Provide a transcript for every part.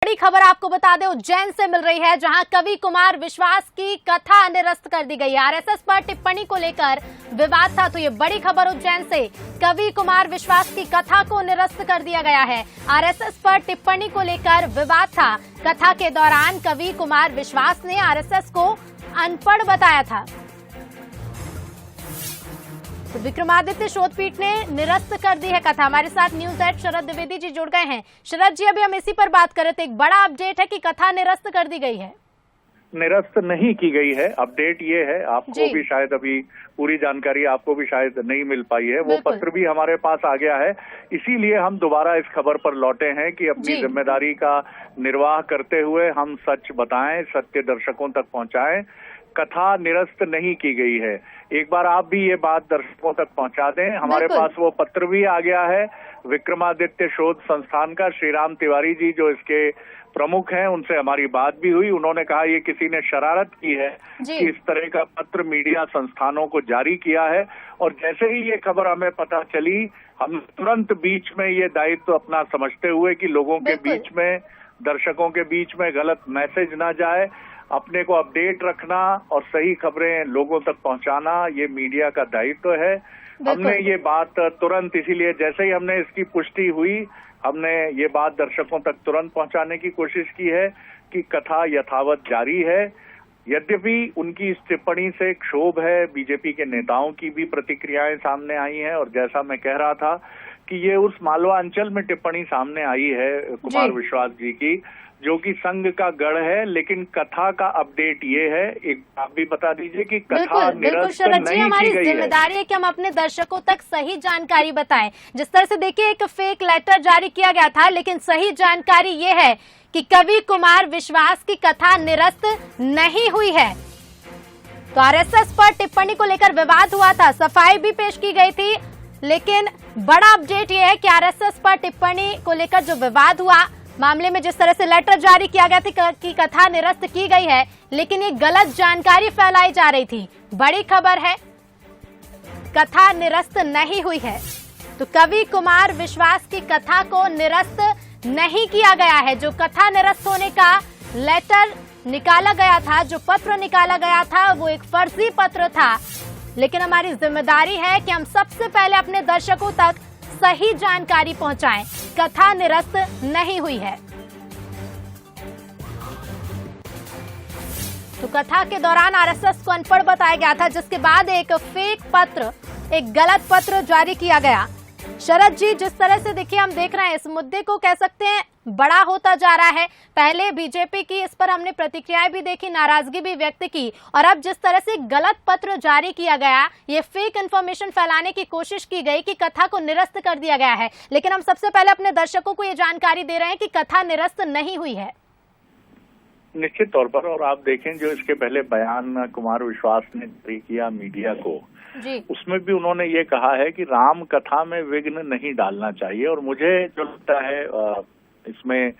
बड़ी खबर आपको बता दें उज्जैन से मिल रही है, जहां कवि कुमार विश्वास की कथा निरस्त कर दी गई है। आरएसएस पर टिप्पणी को लेकर विवाद था, तो ये बड़ी खबर उज्जैन से। कवि कुमार विश्वास की कथा को निरस्त कर दिया गया है। आरएसएस पर टिप्पणी को लेकर विवाद था। कथा के दौरान कवि कुमार विश्वास ने आरएसएस को अनपढ़ बताया था। तो विक्रमादित्य शोधपीठ ने निरस्त कर दी है कथा। हमारे साथ न्यूज एट शरद द्विवेदी जी जुड़ गए हैं। शरद जी, अभी हम इसी पर बात कर रहे थे। एक बड़ा अपडेट है कि कथा निरस्त कर दी गई है। निरस्त नहीं की गई है। अपडेट ये है, आपको भी शायद अभी पूरी जानकारी आपको भी शायद नहीं मिल पाई है। वो पत्र भी हमारे पास आ गया है, इसीलिए हम दोबारा इस खबर पर लौटे हैं कि अपनी जिम्मेदारी का निर्वाह करते हुए हम सच बताएं, सत्य दर्शकों तक पहुंचाएं। कथा निरस्त नहीं की गई है। एक बार आप भी ये बात दर्शकों तक पहुंचा दें। हमारे पास वो पत्र भी आ गया है विक्रमादित्य शोध संस्थान का। श्रीराम तिवारी जी जो इसके प्रमुख हैं, उनसे हमारी बात भी हुई। उन्होंने कहा ये किसी ने शरारत की है कि इस तरह का पत्र मीडिया संस्थानों को जारी किया है। और जैसे ही ये खबर हमें पता चली, हम तुरंत बीच में ये दायित्व अपना समझते हुए कि लोगों के बीच में, दर्शकों के बीच में गलत मैसेज ना जाए, अपने को अपडेट रखना और सही खबरें लोगों तक पहुंचाना, ये मीडिया का दायित्व है। हमने ये बात तुरंत, इसीलिए जैसे ही हमने इसकी पुष्टि हुई, हमने ये बात दर्शकों तक तुरंत पहुंचाने की कोशिश की है कि कथा यथावत जारी है। यद्यपि उनकी इस टिप्पणी से क्षोभ है, बीजेपी के नेताओं की भी प्रतिक्रियाएं सामने आई हैं। और जैसा मैं कह रहा था कि ये उस मालवा अंचल में टिप्पणी सामने आई है कुमार विश्वास जी की, जो कि संघ का गढ़ है। लेकिन कथा का अपडेट ये है, एक आप भी बता दीजिए कि कथा निरस्त नहीं की गई है। हमारी जिम्मेदारी है कि हम अपने दर्शकों तक सही जानकारी बताएं। जिस तरह से देखिए एक फेक लेटर जारी किया गया था, लेकिन सही जानकारी ये है कि कवि कुमार विश्वास की कथा निरस्त नहीं हुई है। तो आरएसएस पर टिप्पणी को लेकर विवाद हुआ था, सफाई भी पेश की गई थी। लेकिन बड़ा अपडेट ये है कि आरएसएस पर टिप्पणी को लेकर जो विवाद हुआ, मामले में जिस तरह से लेटर जारी किया गया था कि कथा निरस्त की गई है, लेकिन ये गलत जानकारी फैलाई जा रही थी। बड़ी खबर है, कथा निरस्त नहीं हुई है। तो कवि कुमार विश्वास की कथा को निरस्त नहीं किया गया है। जो कथा निरस्त होने का लेटर निकाला गया था, जो पत्र निकाला गया था, वो एक फर्जी पत्र था। लेकिन हमारी जिम्मेदारी है कि हम सबसे पहले अपने दर्शकों तक सही जानकारी पहुंचाएं। कथा निरस्त नहीं हुई है। तो कथा के दौरान आरएसएस को अनपढ़ बताया गया था, जिसके बाद एक फेक पत्र, एक गलत पत्र जारी किया गया। शरद जी, जिस तरह से देखिए हम देख रहे हैं, इस मुद्दे को कह सकते हैं बड़ा होता जा रहा है। पहले बीजेपी की इस पर हमने प्रतिक्रियाएं भी देखी, नाराजगी भी व्यक्त की, और अब जिस तरह से गलत पत्र जारी किया गया, ये फेक इंफॉर्मेशन फैलाने की कोशिश की गई कि कथा को निरस्त कर दिया गया है। लेकिन हम सबसे पहले अपने दर्शकों को ये जानकारी दे रहे हैं कि कथा निरस्त नहीं हुई है। निश्चित तौर पर। और आप देखें जो इसके पहले बयान कुमार विश्वास ने जारी किया मीडिया को, उसमें भी उन्होंने ये कहा है कि राम कथा में विघ्न नहीं डालना चाहिए। और मुझे जो लगता है इसमें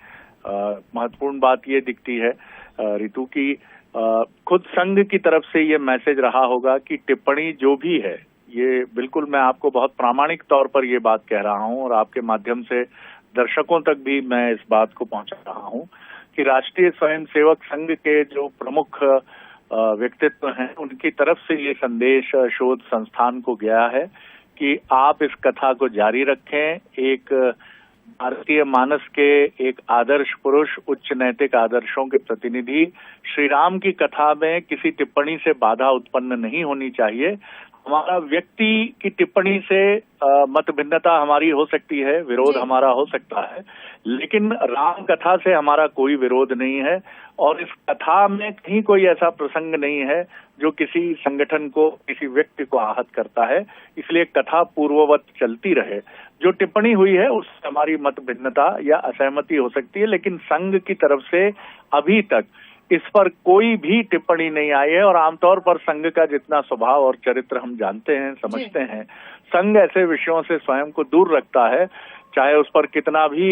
महत्वपूर्ण बात ये दिखती है ऋतु की, खुद संघ की तरफ से ये मैसेज रहा होगा कि टिप्पणी जो भी है, ये बिल्कुल मैं आपको बहुत प्रामाणिक तौर पर ये बात कह रहा हूं और आपके माध्यम से दर्शकों तक भी मैं इस बात को पहुंचा रहा हूं कि राष्ट्रीय स्वयंसेवक संघ के जो प्रमुख व्यक्तित्व हैं, उनकी तरफ से ये संदेश शोध संस्थान को गया है कि आप इस कथा को जारी रखें। एक भारतीय मानस के एक आदर्श पुरुष, उच्च नैतिक आदर्शों के प्रतिनिधि श्री राम की कथा में किसी टिप्पणी से बाधा उत्पन्न नहीं होनी चाहिए। हमारा व्यक्ति की टिप्पणी से मत भिन्नता हमारी हो सकती है, विरोध हमारा हो सकता है, लेकिन राम कथा से हमारा कोई विरोध नहीं है। और इस कथा में कहीं कोई ऐसा प्रसंग नहीं है जो किसी संगठन को, किसी व्यक्ति को आहत करता है। इसलिए कथा पूर्ववत चलती रहे। जो टिप्पणी हुई है उससे हमारी मत भिन्नता या असहमति हो सकती है, लेकिन संघ की तरफ से अभी तक इस पर कोई भी टिप्पणी नहीं आई है। और आमतौर पर संघ का जितना स्वभाव और चरित्र हम जानते हैं, समझते हैं, संघ ऐसे विषयों से स्वयं को दूर रखता है। चाहे उस पर कितना भी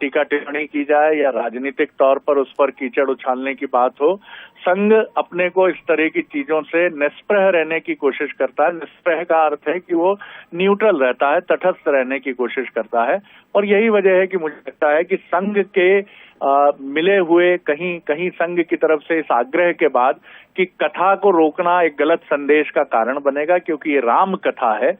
टीका टिप्पणी की जाए या राजनीतिक तौर पर उस पर कीचड़ उछालने की बात हो, संघ अपने को इस तरह की चीजों से निष्प्रह रहने की कोशिश करता है। निष्प्रह का अर्थ है कि वो न्यूट्रल रहता है, तटस्थ रहने की कोशिश करता है। और यही वजह है कि मुझे लगता है कि संघ के मिले हुए कहीं संघ की तरफ से इस आग्रह के बाद कि कथा को रोकना एक गलत संदेश का कारण बनेगा, क्योंकि ये राम कथा है,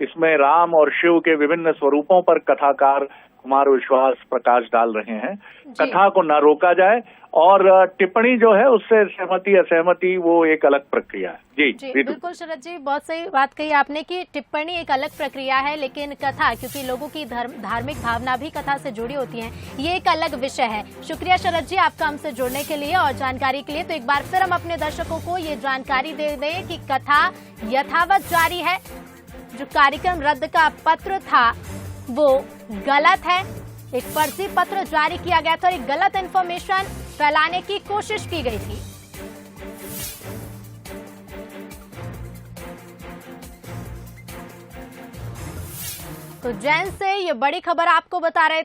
इसमें राम और शिव के विभिन्न स्वरूपों पर कथाकार कुमार विश्वास प्रकाश डाल रहे हैं। कथा को न रोका जाए और टिप्पणी जो है उससे सहमति असहमति वो एक अलग प्रक्रिया है। जी बिल्कुल शरद जी, बहुत सही बात कही आपने कि टिप्पणी एक अलग प्रक्रिया है, लेकिन कथा, क्योंकि लोगों की धार्मिक भावना भी कथा से जुड़ी होती है, ये एक अलग विषय है। शुक्रिया शरद जी आपका हमसे जुड़ने के लिए और जानकारी के लिए। तो एक बार फिर हम अपने दर्शकों को ये जानकारी दे दें कि कथा यथावत जारी है। जो कार्यक्रम रद्द का पत्र था वो गलत है, एक फर्जी पत्र जारी किया गया था और एक गलत इन्फॉर्मेशन फैलाने की कोशिश की गई थी। तो जैन से ये बड़ी खबर आपको बता रहे